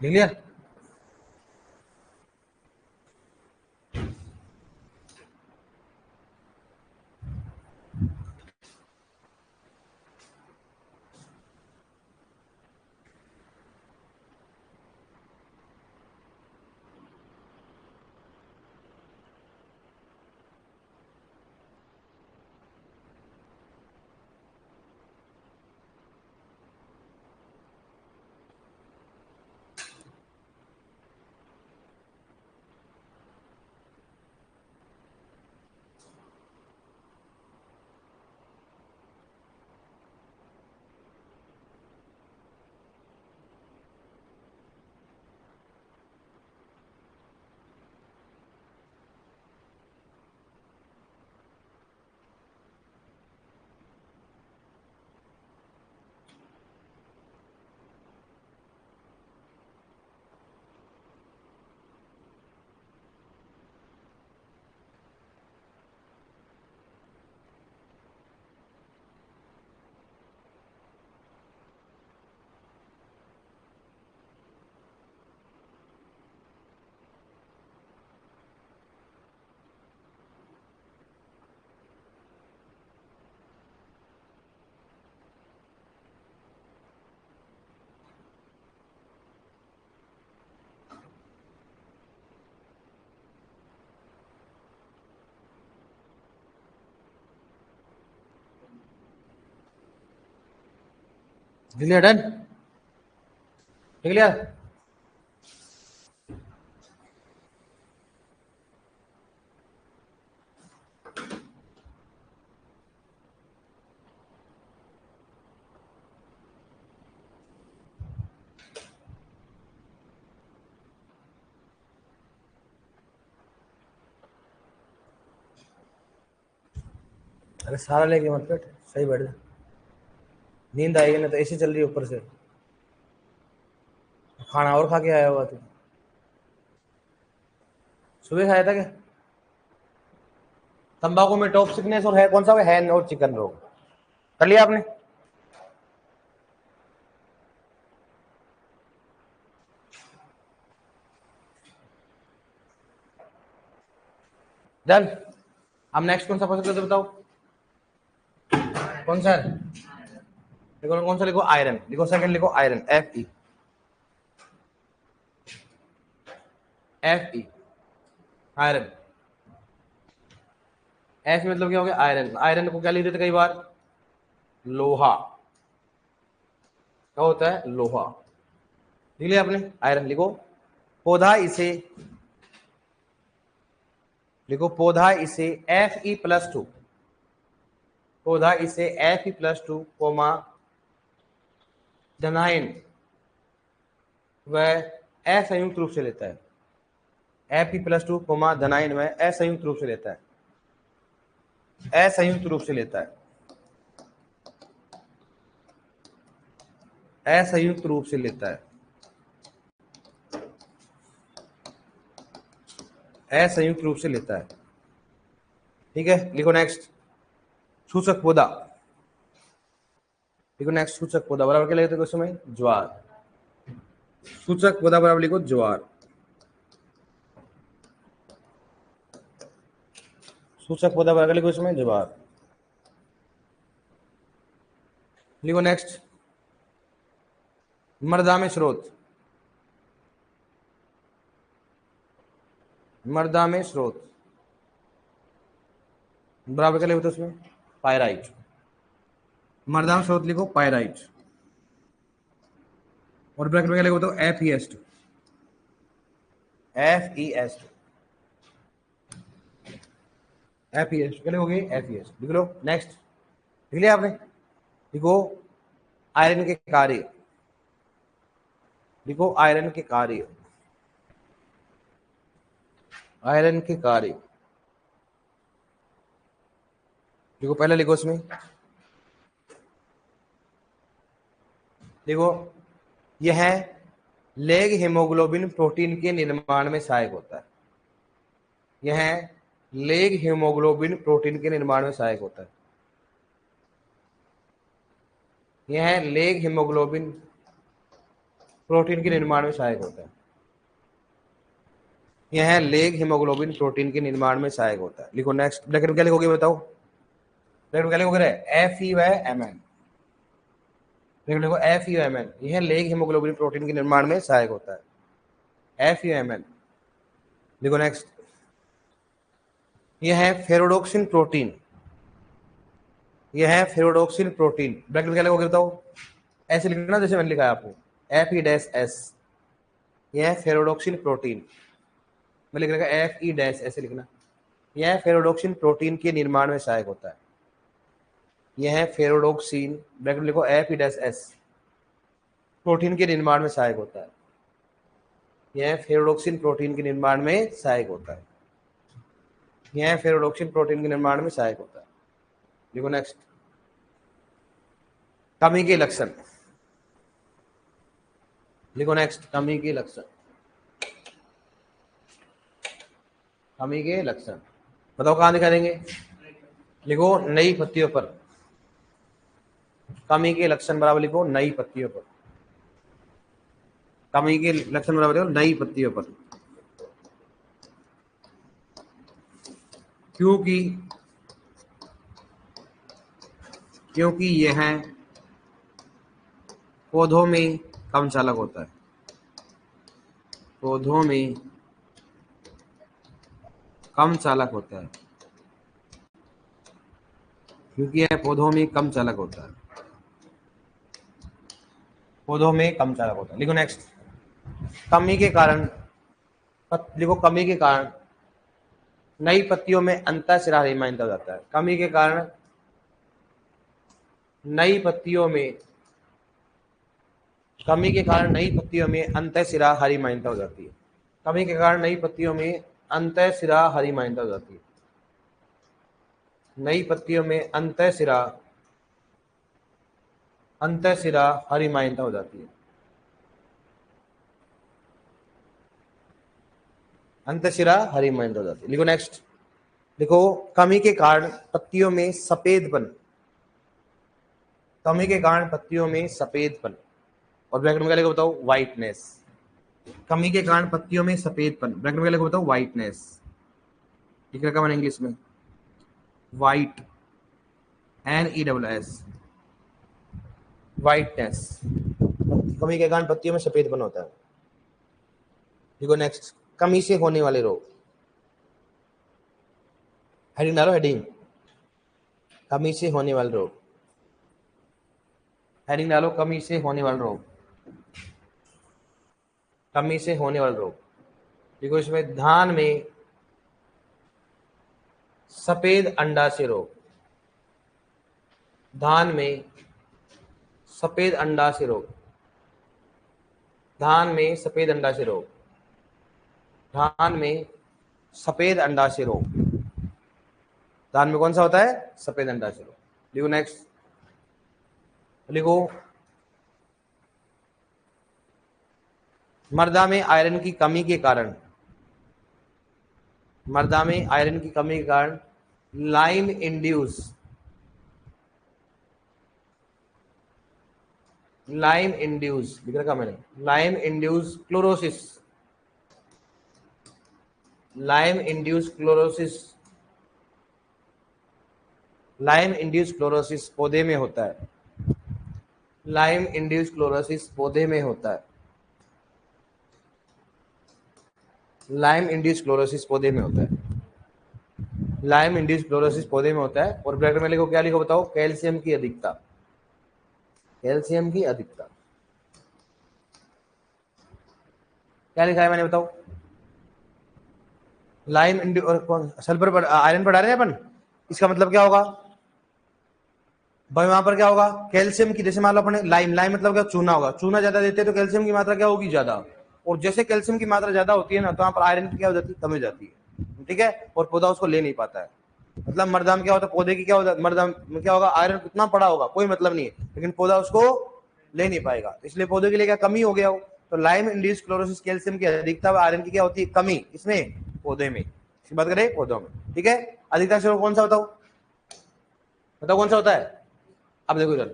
लिख लिया। क्लियर? डन? क्लियर? अरे सारा लेके मत बैठ, सही बैठ जा, नींद आएगी ना तो एसी चल रही है ऊपर से, खाना और खा के आया हुआ तू, सुबह खाया था क्या? तंबाकू में टॉप सिकनेस और है कौन सा, है और चिकन रोग कर लिया आपने? डन? अब नेक्स्ट कौन सा पसंद करते बताओ, कौन सा है? लिखो कौन सा, लिखो आयरन, लिखो सेकंड, लिखो iron, Fe, Fe, iron. F मतलब क्या हो गया? आयरन। आयरन को क्या लिख देते कई बार? लोहा। क्या होता है? लोहा। लिख लिया आपने? आयरन लिखो। पौधा इसे, लिखो पौधा इसे Fe+2, पौधा इसे Fe+2 कोमा धनायन व असंयुक्त रूप से लेता है। Fe+2 कोमा धनायन व असंयुक्त रूप से लेता है, असंयुक्त रूप से लेता है, असंयुक्त रूप से लेता है, असंयुक्त रूप से लेता है। ठीक है, लिखो नेक्स्ट। सूचक पौधा, लिखो नेक्स्ट। सूचक पौधा बराबर क्या लेते क्वेश्चन में? ज्वार। सूचक पौधा बराबर लिखो ज्वार। सूचक पौधा बराबर लिखो इसमें ज्वार। लिखो नेक्स्ट। मृदा में स्रोत, मृदा में स्रोत बराबर क्या लिखो उसमें? पायराइट। मृदा में स्रोत लिखो पायराइट, और ब्रैकेट में क्या लिखो तो Fe2, Fe2, Fe2 क्या लिखोगे? Fe2 लिख लो। नेक्स्ट लिख लिया आपने? लिखो आयरन के कार्य, लिखो आयरन के कार्य, आयरन के कार्य लिखो। पहले लिखो इसमें, देखो यह लेग हीमोग्लोबिन प्रोटीन के निर्माण में सहायक होता है, यह लेग हीमोग्लोबिन प्रोटीन के निर्माण में सहायक होता है, यह लेग हीमोग्लोबिन प्रोटीन के निर्माण में सहायक होता है, यह लेग हीमोग्लोबिन प्रोटीन के निर्माण में सहायक होता है। लिखो नेक्स्ट। ब्रैकेट में क्या लिखोगे बताओ? ब्रैकेट में क्या लिखोगे? Fe व Mn, ब्रैकेट लिखो Fe व Mn, यह लेग हीमोग्लोबिन प्रोटीन के निर्माण में सहायक होता है, Fe व Mn। लिखो नेक्स्ट। यह है फेरोडोक्सिन प्रोटीन, यह है फेरोडोक्सिन प्रोटीन। ब्रैकेट में क्या लिखोगे बताओ? ऐसे लिखना जैसे मैंने लिखा है आपको, Fe-S, यह फेरोडोक्सिन प्रोटीन, मैं लिख रहा Fe- ऐसे लिखना। यह फेरोडोक्सिन प्रोटीन के निर्माण में सहायक होता है, यह फेरोडोक्सिन, ब्रैकेट में लिखो Fe-S, प्रोटीन के निर्माण में सहायक होता है, यह फेरोडोक्सिन प्रोटीन के निर्माण में सहायक होता है, यह फेरोडोक्सिन प्रोटीन के निर्माण में सहायक होता है। लिखो नेक्स्ट। कमी के लक्षण, लिखो नेक्स्ट। कमी के लक्षण, कमी के लक्षण बताओ कहां दिखा देंगे? लिखो नई पत्तियों पर, कमी के लक्षण बराबर लिखो नई पत्तियों पर, कमी के लक्षण बराबर लिखो नई पत्तियों पर। क्योंकि, क्योंकि यह पौधों में कम चालक होता है, पौधों में कम चालक होता है, क्योंकि यह पौधों में कम चालक होता है। पौधों में कम चालक होता है। लिखो नेक्स्ट, कमी के कारण, लिखो कमी के कारण नई पत्तियों में अंतःशिरा हरिमाइंद हो जाता है। कमी के कारण नई पत्तियों में, कमी के कारण नई पत्तियों में अंतःशिरा हरिमाइंद हो जाती है। कमी के कारण नई पत्तियों में अंतःशिरा हरिमाइंद हो जाती है। नई पत्तियों में अंतःशिरा हरिमाइंदा हो जाती है। अंतःशिरा हरिमाइंदा हो जाती है। लिखो नेक्स्ट, लिखो कमी के कारण पत्तियों में सफेदपन, कमी के कारण पत्तियों में सफेदपन, और ब्रैकेट में क्या लिखो बताओ, व्हाइटनेस। कमी के कारण पत्तियों में सफेदपन, ब्रैकेट में क्या लिखो बताओ, व्हाइटनेस। लिख रखा मैंने इंग्लिश में, व्हाइट, NESS, व्हाइटनेस। कमी के कारण पत्तियों में सफेदपन होता है। देखो नेक्स्ट, कमी से होने वाले रोग। हेडिंग डालो, हेडिंग, कमी से होने वाले रोग। हेडिंग डालो, कमी से होने वाले रोग, कमी से होने वाले रोग। देखो इसमें धान में सफेद अंडाशय रोग, धान में सफेद अंडाशय रोग, धान में सफेद अंडाशय रोग, धान में सफेद अंडाशय रोग। धान में कौन सा होता है, सफेद अंडाशय रोग। लिखो नेक्स्ट, लिखो मर्दा में आयरन की कमी के कारण, मर्दा में आयरन की कमी के कारण लाइम इंड्यूस, लाइम इंड्यूस लिख रखा मैंने, lime induce chlorosis, lime induce chlorosis, lime induce chlorosis पौधे में होता है। लाइम इंड्यूस क्लोरोसिस पौधे में होता है। लाइम इंड्यूस क्लोरोसिस पौधे में होता है। लाइम इंड्यूस क्लोरोसिस पौधे में होता है। और ब्रैकेट में लिखो, क्या लिखो बताओ, कैल्शियम की अधिकता, कैल्शियम की अधिकता। क्या लिखा है मैंने बताओ, लाइम इंड्यूस, और सल्फर पर आयरन पढ़ा रहे हैं अपन, इसका मतलब क्या होगा भाई, वहां पर क्या होगा, कैल्शियम की, जैसे मान लो अपने लाइम, लाइम मतलब क्या, चूना होगा, चूना ज्यादा देते हैं तो कैल्शियम की मात्रा क्या होगी, ज्यादा। और जैसे कैल्शियम की मात्रा ज्यादा होती है ना, तो वहां पर आयरन की क्या हो जाती है, कम हो जाती है, ठीक है। और पौधा उसको ले नहीं पाता है। मतलब मर्दा में क्या होता है, पौधे की क्या होता है, मर्दा में क्या होगा, आयरन कितना पड़ा होगा कोई मतलब नहीं है, लेकिन पौधा उसको ले नहीं पाएगा, इसलिए पौधे के लिए क्या कमी हो गया हो। तो लाइम इंड्यूस क्लोरोसिस कैल्शियम की अधिकता व आयरन की क्या होती है, कमी, इसमें पौधे में, इसकी बात करें पौधों में, ठीक है। अधिकता से कौन सा बताओ, बताओ कौन सा होता है। अब देखो इधर,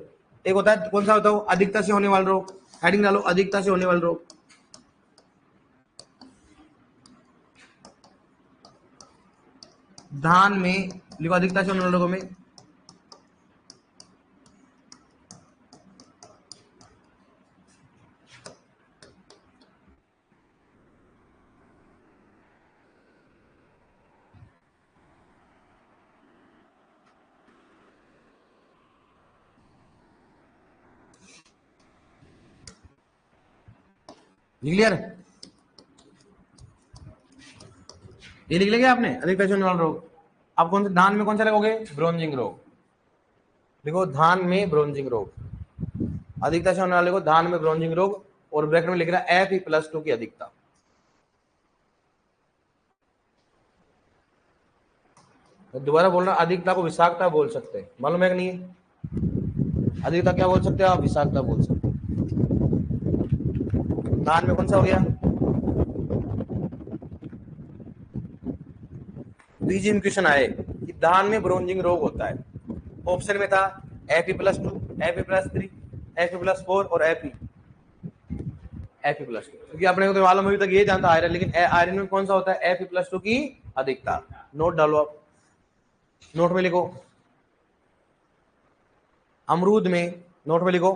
एक होता है कौन सा होता है, अधिकता से होने वाला रोग। हेडिंग डालो, अधिकता से होने वाला रोग। धान में लिखो, अधिकता से होने वाले रोगों में लिख लिया, ये लिख लेंगे आपने, अधिकता से होने वाला रोग। अब कौन से, धान में कौन सा लगोगे, ब्रोंजिंग रोग। देखो धान में ब्रोंजिंग रोग, अधिकता से होने वाले को धान में ब्रोंजिंग रोग। और ब्रैकेट में लिख रहा है Fe+2 की अधिकता। दोबारा बोल रहा, अधिकता को विषाक्तता बोल सकते हैं, मालूम है कि नहीं है, अधिकता क्या बोल सकते हो आप, विषाक्तता बोल सकते हो। धान में कौन सा हो गया, बीजी में क्वेश्चन आए कि धान में ब्रोंजिंग रोग होता है। ऑप्शन में था Fe+2, Fe+3, Fe+4 और Fe+2, क्योंकि अपने को तो मालूम अभी तक ये जानता आयरन, लेकिन आयरन में कौन सा होता है, Fe+2 की अधिकता। नोट डालो आप, नोट में लिखो, अमरूद में, नोट में लिखो,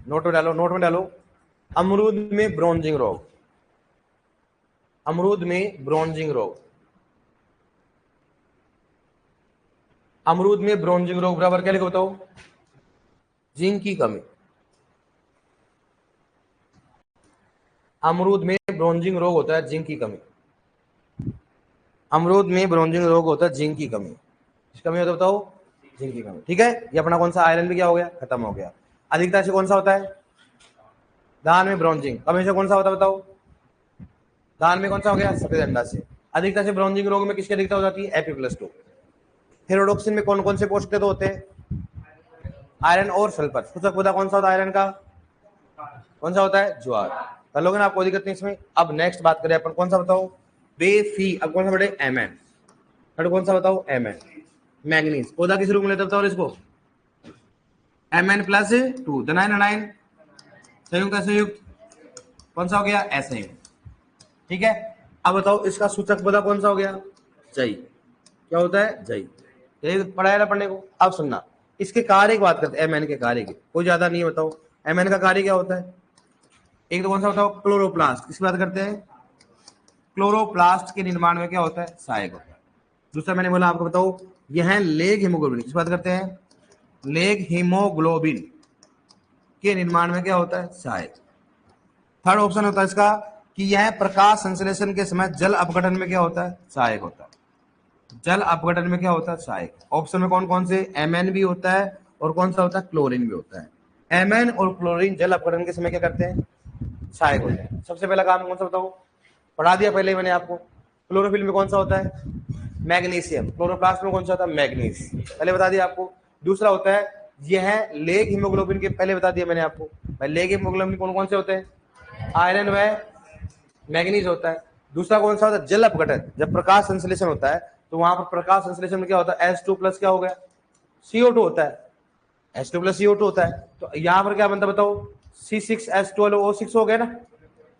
नोट में डालो, नोट में डालो, अमरूद में ब्रोंजिंग रोग, अमरूद में ब्रोंजिंग रोग, अमरूद में ब्रोंजिंग रोग बराबर क्या लिखो बताओ, जिंक की कमी, अमरूद में ब्रोंजिंग रोग होता है, जिंक की कमी। अमरूद में ब्रोंजिंग रोग होता है, जिंक की कमी। किस कमी होता है बताओ? जिंक की कमी। ठीक है, ये अपना कौन सा आयरन भी क्या हो गया, खत्म हो गया। अधिकता से कौन सा होता है? धान में ब्रोंजिंग। कमी से कौन सा होता है बताओ? धान में कौन सा हो गया? सफेद अंडा से। अधिकता से ब्रोंजिंग रोग में किसकी अधिकता हो जाती है? Fe+2। हेरोडोक्सिन में कौन कौन से पोषक तत्व होते हैं? आयरन और सल्फर। सूचक पौधा कौन सा होता है आयरन का? कौन सा होता है? ज्वार। कर लोगे ना आप, कोई दिक्कत नहीं इसमें। अब नेक्स्ट बात करें अपन, कौन सा बताओ? बेफी। अब कौन सा बटे? Mn। थर्ड कौन सा बताओ? Mn। मैग्नीज। पौधा किस रूप में लेता बताओ इसको? Mn+2। धनायन अनायन संयुक्त असंयुक्त कौन सा हो गया? असंयुक्त। ठीक है, अब बताओ इसका सूचक पौधा कौन सा हो गया? जई। क्या होता है? जई। यही पढ़ाया ना पढ़ने को। अब सुनना, इसके कार्य की बात करते हैं, Mn के कार्य की, कोई ज्यादा नहीं है। बताओ Mn का कार्य क्या होता है? एक तो कौन सा बताओ? क्लोरोप्लास्ट। किसकी बात करते हैं? क्लोरोप्लास्ट के निर्माण में क्या होता है? सहायक होता है। दूसरा मैंने बोला आपको, बताओ यह लेग हीमोग्लोबिन। किस बात करते हैं? लेग हीमोग्लोबिन के निर्माण में क्या होता है? सहायक। थर्ड ऑप्शन होता है इसका कि यह प्रकाश संश्लेषण के समय जल अपघटन में क्या होता है? सहायक होता है। जल अपघटन में क्या होता है? सहायक। ऑप्शन में कौन कौन से? Mn भी होता है और कौन सा होता है? क्लोरीन भी होता है। Mn और क्लोरीन जल अपघटन के समय क्या करते हैं? सहायक होते हैं। सबसे पहला काम कौन सा बताओ? पढ़ा दिया पहले ही मैंने आपको। क्लोरोफिल में कौन सा होता है? मैग्नीशियम। क्लोरोप्लास्ट में कौन सा होता है? मैग्नीज। पहले बता दिया आपको। दूसरा होता है यह लेग हीमोग्लोबिन के, पहले बता दिया मैंने आपको। लेग हीमोग्लोबिन कौन कौन से होते हैं? आयरन व मैग्नीज होता है। दूसरा कौन सा होता है? जल अपघटन। जब प्रकाश संश्लेषण होता है तो वहां पर प्रकाश संश्लेषण में क्या होता है? H2+ क्या हो गया? CO2 होता है। H2+ CO2 होता है। तो यहां पर क्या बनता है बताओ? C6H12O6 हो गया ना,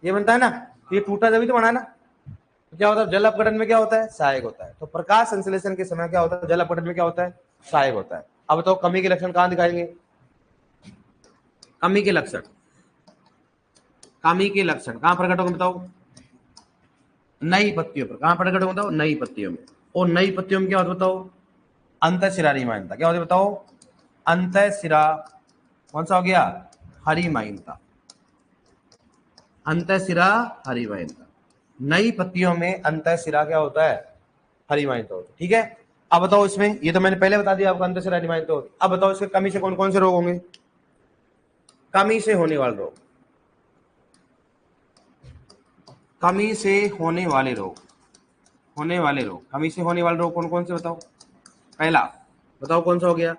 ये बनता है ना। ये टूटा जब ही तो बना ना। तो क्या होता है? जल अपघटन में क्या होता है? सहायक होता है। तो प्रकाश संश्लेषण के समय क्या होता है? जल अपघटन में क्या होता है? सहायक होता है। अब बताओ कमी के लक्षण कहां दिखाएंगे? कमी के लक्षण, कमी के लक्षण कहां प्रकट होंगे बताओ? नई पत्तियों पर। कहां प्रकट होंगे बताओ? नई पत्तियों में। और नई पत्तियों में क्या होता है बताओ? अंतःशिरा हरिमानता। क्या होती है बताओ? अंतःशिरा कौन सा हो गया? हरिमानता। अंतःशिरा हरिमानता। नई पत्तियों में अंतःशिरा क्या होता है? हरिमानता होता है। ठीक है, अब बताओ इसमें, ये तो मैंने पहले बता दिया आपको, अंतःशिरा हरिमानता होती है। अब बताओ इसके कमी से कौन कौन से रोग होंगे? कमी से होने वाले रोग, कमी से होने वाले रोग, होने वाले रोग, कमी से होने वाले रोग कौन कौन से बताओ? पहला बताओ कौन सा हो गया?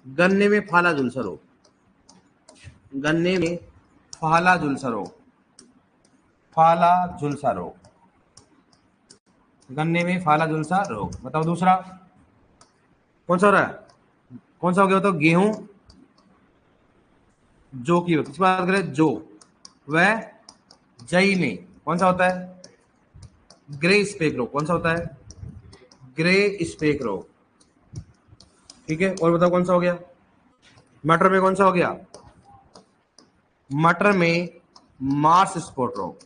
गन्ने में फाला झुलसा रोग। गन्ने में फाला झुलसा रोग, फाला झुलसा रोग, गन्ने में फाला झुलसा रोग। बताओ दूसरा कौन सा हो रहा है? कौन सा हो गया बताओ? गेहूं जौ की, किस बात करें? जौ वह जई में कौन सा होता है? ग्रे स्पेक रोग। कौन सा होता है? ग्रे स्पेक रोग। ठीक है, और बताओ कौन सा हो गया? मटर में कौन सा हो गया? मटर में मार्स स्पॉट रोग,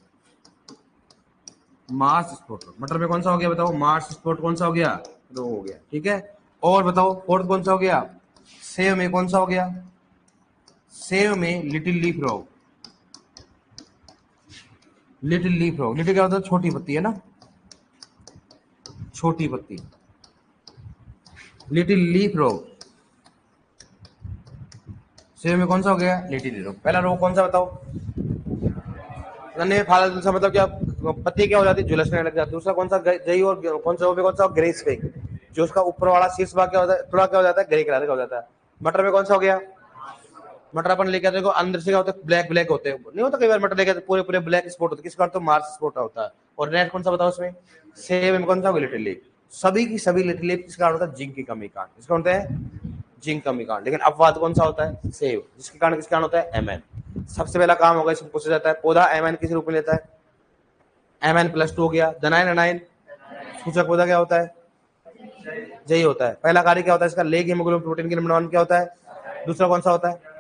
मार्स स्पॉट रोग। मटर में कौन सा हो गया बताओ? मार्स स्पॉट कौन सा हो गया? रोग हो गया। ठीक है, और बताओ फोर्थ कौन सा हो गया? सेव में कौन सा हो गया? सेव में लिटिल लीफ रोग। लिटिल लीफ रोग, लिटिल क्या होता है? छोटी पत्ती है ना, छोटी पत्ती। लिटिल लीफ रोग, सेव में कौन सा हो गया? लिटिल लीफ रोग। पहला रोग कौन सा बताओ? गन्ने में फाला झुलसा, मतलब क्या? पत्ती क्या हो जाती है? झुलसने लग जाती है। दूसरा कौन सा? जई। और कौन सा? कौन सा? ग्रे स्पेक, जो उसका ऊपर वाला शीर्ष भाग क्या होता है? थोड़ा क्या हो जाता है? ग्रे कलर का हो जाता है। मटर में कौन सा हो गया? मटर अपन लेके आते हैं, अंदर से क्या होता है? ब्लैक ब्लैक होते हैं, नहीं होता कई बार मटर लेके आते पूरे पूरे ब्लैक स्पॉट होते हैं, किसका? तो मार्स स्पॉट होता है। और रेड कौन सा बताओ उसमें? सेब में कौन सा? Little leaf. सभी की सभी लिटिल लीफ किस कारण होता है? जिंक की कमी कारण। किसका होता है? जिंक कमी कारण। लेकिन अपवाद कौन सा होता है? सेब, जिसके कारण किस कारण होता है? Mn। सबसे पहला काम होगा इसमें पूछा जाता है, पौधा Mn किस रूप में लेता है? Mn+2 हो गया। धनायन अनायन सूचक पौधा क्या होता है? जई होता है। पहला कार्य क्या होता है इसका? लेग हीमोग्लोबिन प्रोटीन के निर्माण क्या होता है? दूसरा कौन सा होता है?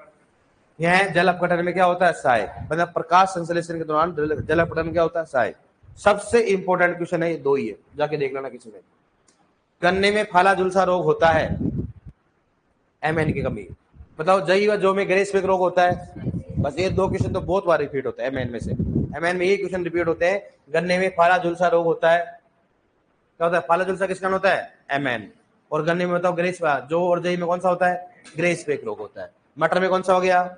यह जल अपघटन में क्या होता है? सहायक। मतलब प्रकाश संश्लेषण के दौरान जल अपघटन क्या होता है? सहायक। सबसे इंपॉर्टेंट क्वेश्चन है ये, दो ही है, जाके देख लेना किसी में। गन्ने में फाला झुलसा रोग होता है, Mn की कमी। बताओ जई व जौ में ग्रे स्पेक रोग होता है, बस ये 2 क्वेश्चन तो बहुत बार रिपीट होते हैं एमएन में से। एमएन में ये क्वेश्चन रिपीट होते हैं, गन्ने में फाला झुलसा रोग होता है, क्या होता है? फाला झुलसा किस कारण होता है? एमएन। और गन्ने में बताओ ग्रेस, जो और जई में कौन सा होता है? ग्रे स्प्रेक रोग होता है। मटर में कौन सा हो गया?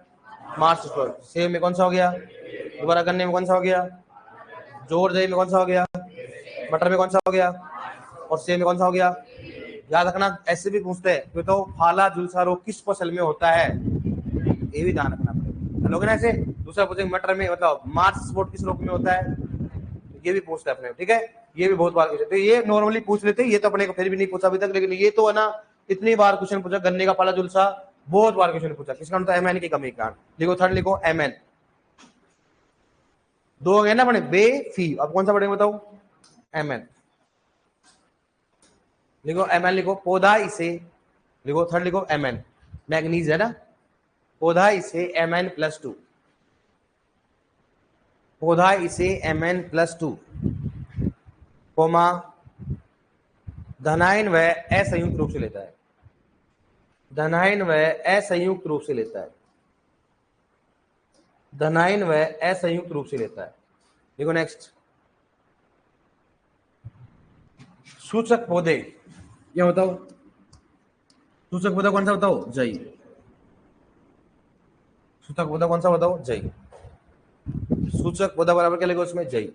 मार्च स्पॉट। सेब में कौन सा हो गया? दोबारा गन्ने में कौन सा हो गया? जो और जई में कौन सा हो गया? मटर में कौन सा हो गया? और सेब में कौन सा हो गया? याद रखना, ऐसे भी पूछते हैं तो फाला झुलसा रोग किस फसल में होता है, ये भी ध्यान रखना पड़ेगा। लोग ना ऐसे दूसरा पूछेंगे मटर में मतलब मार्च स्पॉट किस रोग में होता है, ये भी पूछते हैं अपने, ठीक है, ये भी बहुत बार पूछते। तो ये नॉर्मली पूछ लेते हैं, ये तो अपने को फिर भी नहीं पूछा अभी तक, लेकिन ये तो है ना इतनी बार क्वेश्चन पूछा, गन्ने का फाला झुलसा बहुत बार क्वेश्चन पूछा, किस कारण? तो एमएन की कमी के कारण। लिखो थर्ड, लिखो एमएन। 2 हो गए ना अपने, बे फी। अब कौन सा पढ़ेंगे बताओ? एमएन। लिखो एमएन, लिखो पौधा इसे, लिखो थर्ड, लिखो एमएन। मैग्नीज है ना, पौधा इसे Mn+2, पौधा इसे Mn+2, कोमा धनायन व असंयुक्त रूप से लेता है, धनायन व असंयुक्त रूप से लेता है, धनायन व असंयुक्त रूप से लेता है। देखो नेक्स्ट, सूचक पौधे क्या बताओ? सूचक पौधा कौन सा बताओ? जई। सूचक पौधा कौन सा बताओ? जई। सूचक पौधा बराबर क्या लिखो उसमें? जई।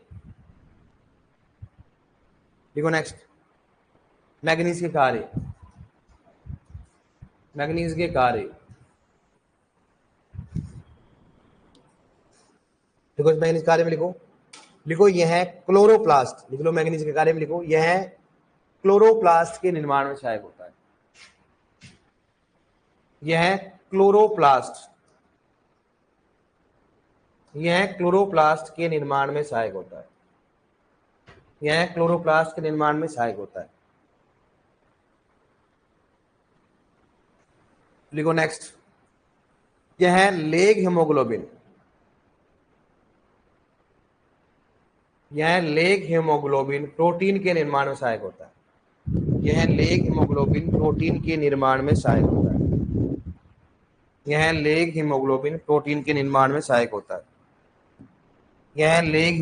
देखो नेक्स्ट, मैग्नीज के कार्य, मैग्नीज के कार्य, देखो इस मैग्नीज कार्य में लिखो, लिखो यह है क्लोरोप्लास्ट, लिख लो मैग्नीज के कार्य में लिखो यह है क्लोरोप्लास्ट के निर्माण में सहायक होता है, यह क्लोरोप्लास्ट, यह क्लोरोप्लास्ट के निर्माण में सहायक होता है, यह क्लोरोप्लास्ट के निर्माण में सहायक होता है। लिखो नेक्स्ट, यह है लेग हीमोग्लोबिन, यह लेग हीमोग्लोबिन प्रोटीन के निर्माण में सहायक होता है, यह लेग हीमोग्लोबिन प्रोटीन के निर्माण में सहायक होता है, यह लेग हीमोग्लोबिन प्रोटीन के निर्माण में सहायक होता है, यह लेग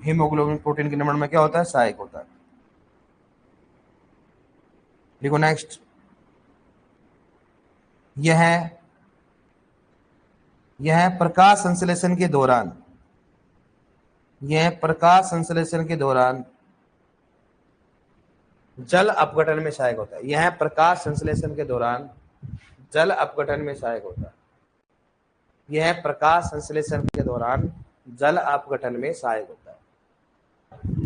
हीमोग्लोबिन प्रोटीन के निर्माण में क्या होता है? सहायक होता है। देखो नेक्स्ट, यह प्रकाश संश्लेषण के दौरान, यह प्रकाश संश्लेषण के दौरान जल अपघटन में सहायक होता है, यह प्रकाश संश्लेषण के दौरान जल अपघटन में सहायक होता है, यह प्रकाश संश्लेषण के दौरान जल अपघटन में सहायक होता है,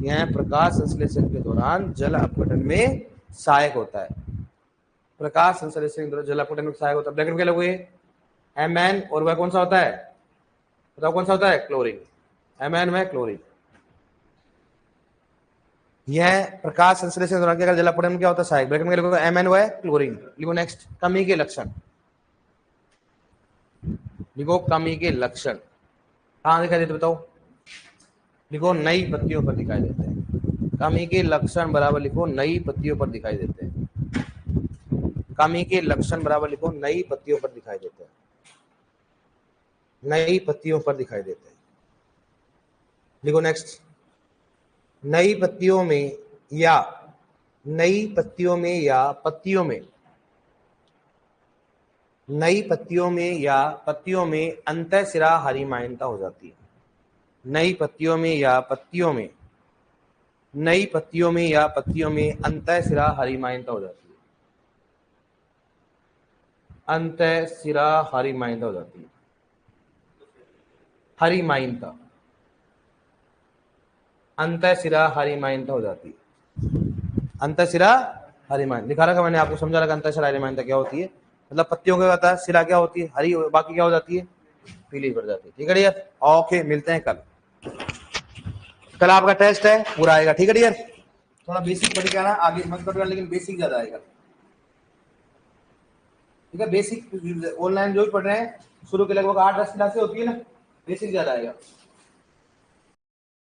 यह प्रकाश संश्लेषण के दौरान जल अपघटन में सहायक होता है, प्रकाश संश्लेषण के दौरान जल अपघटन में सहायक होता है। ब्रैकेट में क्या लगोगे? Mn, और वह कौन सा होता है? बताओ कौन सा होता है? क्लोरीन। Mn में क्लोरीन। यह प्रकाश संश्लेषण के दौरान क्या जल अपघटन में क्या होता है? सहायक। ब्रैकेट में क्या लिखोगे? Mn व क्लोरीन। लिखो नेक्स्ट, कमी के लक्षण, लिखो कमी के लक्षण कहां दिखाई देते बताओ? लिखो नई पत्तियों पर दिखाई देते हैं, कमी के लक्षण बराबर लिखो नई पत्तियों पर दिखाई देते हैं, कमी के लक्षण बराबर लिखो नई पत्तियों पर दिखाई देते हैं, नई पत्तियों पर दिखाई देते हैं। लिखो नेक्स्ट, नई पत्तियों में या नई पत्तियों में या पत्तियों में, नई पत्तियों में या पत्तियों में अंतःशिरा हरिमायनता हो जाती है, नई पत्तियों में या पत्तियों में, नई पत्तियों में या पत्तियों में अंतःशिरा हरिमायनता हो जाती है, अंतःशिरा हरिमायनता हो जाती है, हरिमायनता, अंतःशिरा हरिमायनता हो जाती है, अंतःशिरा हरिमायन लिखा रखा मैंने, आपको समझा रखा अंतःशिरा हरिमायनता क्या होती है, मतलब पत्तियों का होता है, शिरा क्या होती है? हरी, बाकी क्या हो जाती है? पीली पड़ जाती है। ठीक है डियर, ओके, मिलते हैं कल। कल आपका टेस्ट है, पूरा आएगा। ठीक है डियर, थोड़ा बेसिक पढ़ के आना, आगे मत पढ़ना, लेकिन बेसिक ज्यादा आएगा। ठीक है, बेसिक ऑनलाइन जो भी पढ़ रहे हैं शुरू के लगभग 8-10 क्लासें होती है ना, बेसिक ज्यादा आएगा।